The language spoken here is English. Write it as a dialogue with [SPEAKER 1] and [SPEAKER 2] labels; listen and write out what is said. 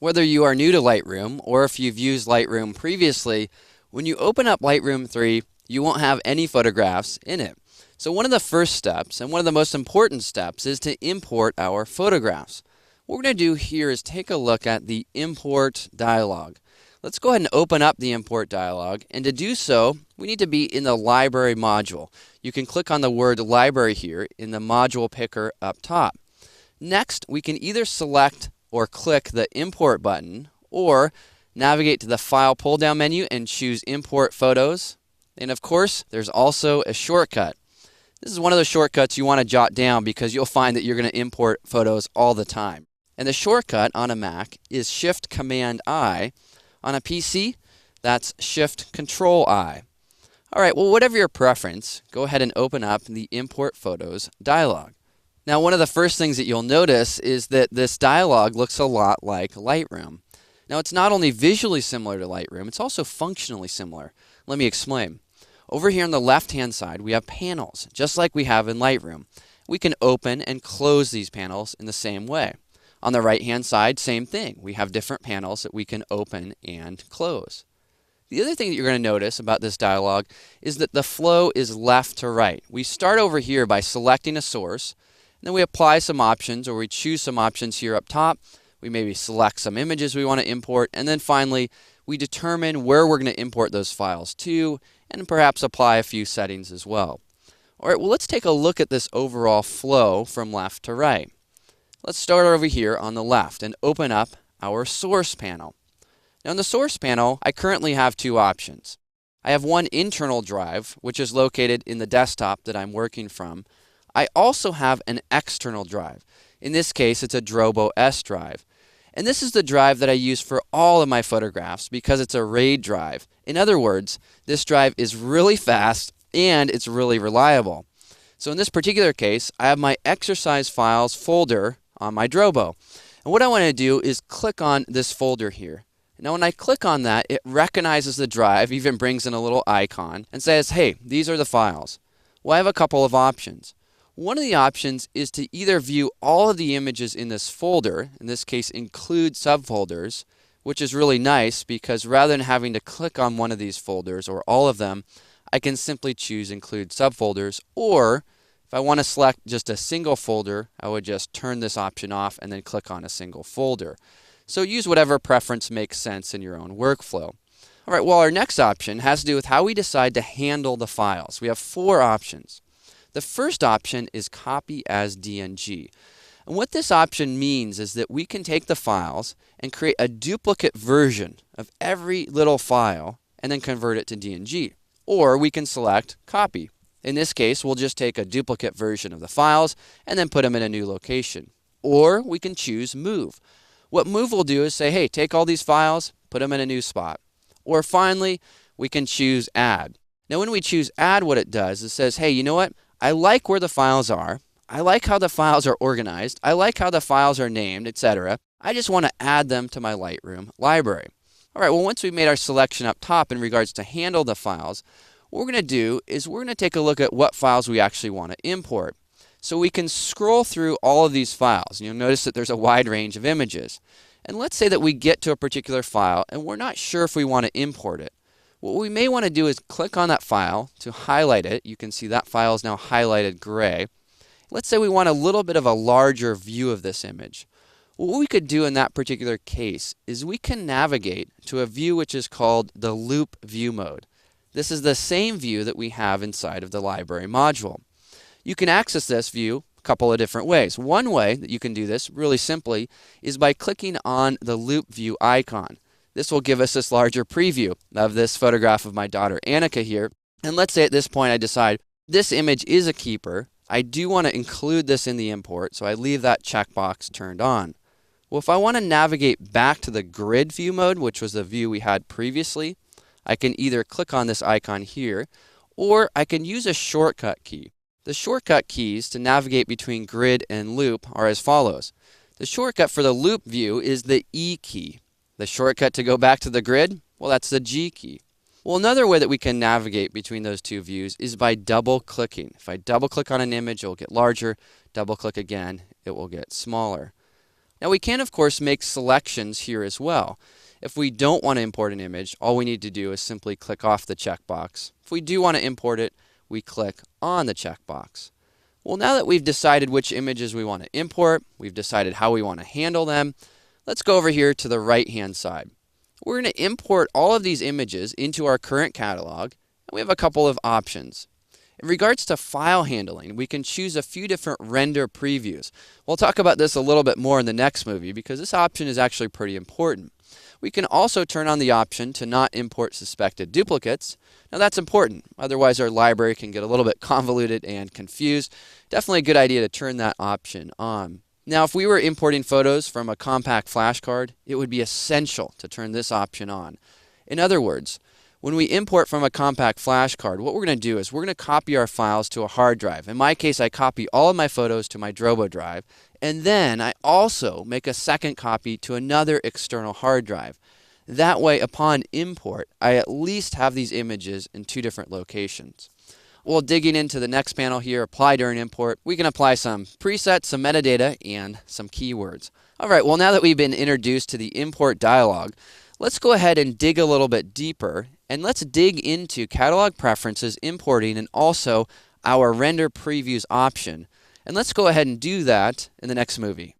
[SPEAKER 1] Whether you are new to Lightroom or if you've used Lightroom previously, when you open up Lightroom 3, you won't have any photographs in it. So one of the first steps, and one of the most important steps, is to import our photographs. What we're going to do here is take a look at the import dialog. Let's go ahead and open up the import dialog, and to do so, we need to be in the library module. You can click on the word library here in the module picker up top. Next, we can either select or click the import button, or navigate to the file pull down menu and choose import photos. And of course, there's also a shortcut. This is one of the shortcuts you want to jot down because you'll find that you're going to import photos all the time. And the shortcut on a Mac is Shift Command I. On a PC, that's Shift Control I. Alright, well, whatever your preference, go ahead and open up the Import Photos dialog. Now, one of the first things that you'll notice is that this dialog looks a lot like Lightroom. Now, it's not only visually similar to Lightroom, it's also functionally similar. Let me explain. Over here on the left-hand side, we have panels, just like we have in Lightroom. We can open and close these panels in the same way. On the right-hand side, same thing. We have different panels that we can open and close. The other thing that you're going to notice about this dialog is that the flow is left to right. We start over here by selecting a source, and then we apply some options, or we choose some options here up top. We maybe select some images we want to import, and then finally we determine where we're going to import those files to, and perhaps apply a few settings as well. Alright, well, let's take a look at this overall flow from left to right. Let's start over here on the left and open up our source panel. Now in the source panel, I currently have two options. I have one internal drive, which is located in the desktop that I'm working from. I also have an external drive. In this case, it's a Drobo S drive. And this is the drive that I use for all of my photographs because it's a RAID drive. In other words, this drive is really fast and it's really reliable. So in this particular case, I have my exercise files folder on my Drobo. And what I want to do is click on this folder here. Now when I click on that, it recognizes the drive, even brings in a little icon, and says, hey, these are the files. Well, I have a couple of options. One of the options is to either view all of the images in this folder, in this case include subfolders, which is really nice because rather than having to click on one of these folders or all of them, I can simply choose include subfolders, or if I want to select just a single folder, I would just turn this option off and then click on a single folder. So use whatever preference makes sense in your own workflow. Alright, well, our next option has to do with how we decide to handle the files. We have four options. The first option is copy as DNG. And what this option means is that we can take the files and create a duplicate version of every little file and then convert it to DNG. Or we can select copy. In this case, we'll just take a duplicate version of the files and then put them in a new location. Or we can choose move. What move will do is say, hey, take all these files, put them in a new spot. Or finally, we can choose add. Now when we choose add, what it does is it says, hey, you know what? I like where the files are. I like how the files are organized. I like how the files are named, etc. I just want to add them to my Lightroom library. Alright, well, once we've made our selection up top in regards to handle the files, what we're going to do is we're going to take a look at what files we actually want to import. So we can scroll through all of these files. You'll notice that there's a wide range of images. And let's say that we get to a particular file and we're not sure if we want to import it. What we may want to do is click on that file to highlight it. You can see that file is now highlighted gray. Let's say we want a little bit of a larger view of this image. What we could do in that particular case is we can navigate to a view which is called the loop view mode. This is the same view that we have inside of the library module. You can access this view a couple of different ways. One way that you can do this really simply is by clicking on the loop view icon. This will give us this larger preview of this photograph of my daughter Annika here. And let's say at this point I decide this image is a keeper. I do want to include this in the import, so I leave that checkbox turned on. Well, if I want to navigate back to the grid view mode, which was the view we had previously, I can either click on this icon here, or I can use a shortcut key. The shortcut keys to navigate between grid and loop are as follows. The shortcut for the loop view is the E key. The shortcut to go back to the grid, well, that's the G key. Well, another way that we can navigate between those two views is by double clicking. If I double click on an image, it will get larger. Double click again, it will get smaller. Now we can of course make selections here as well. If we don't want to import an image, all we need to do is simply click off the checkbox. If we do want to import it, we click on the checkbox. Well, now that we've decided which images we want to import, we've decided how we want to handle them, let's go over here to the right-hand side. We're going to import all of these images into our current catalog, and we have a couple of options. In regards to file handling, we can choose a few different render previews. We'll talk about this a little bit more in the next movie because this option is actually pretty important. We can also turn on the option to not import suspected duplicates. Now that's important, otherwise our library can get a little bit convoluted and confused. Definitely a good idea to turn that option on. Now if we were importing photos from a compact flash card, it would be essential to turn this option on. In other words, when we import from a compact flash card, what we're going to do is we're going to copy our files to a hard drive. In my case, I copy all of my photos to my Drobo drive, and then I also make a second copy to another external hard drive. That way, upon import, I at least have these images in two different locations. Well, digging into the next panel here, apply during import, we can apply some presets, some metadata, and some keywords. All right, well now that we've been introduced to the import dialog, let's go ahead and dig a little bit deeper, and let's dig into catalog preferences, importing, and also our render previews option. And let's go ahead and do that in the next movie.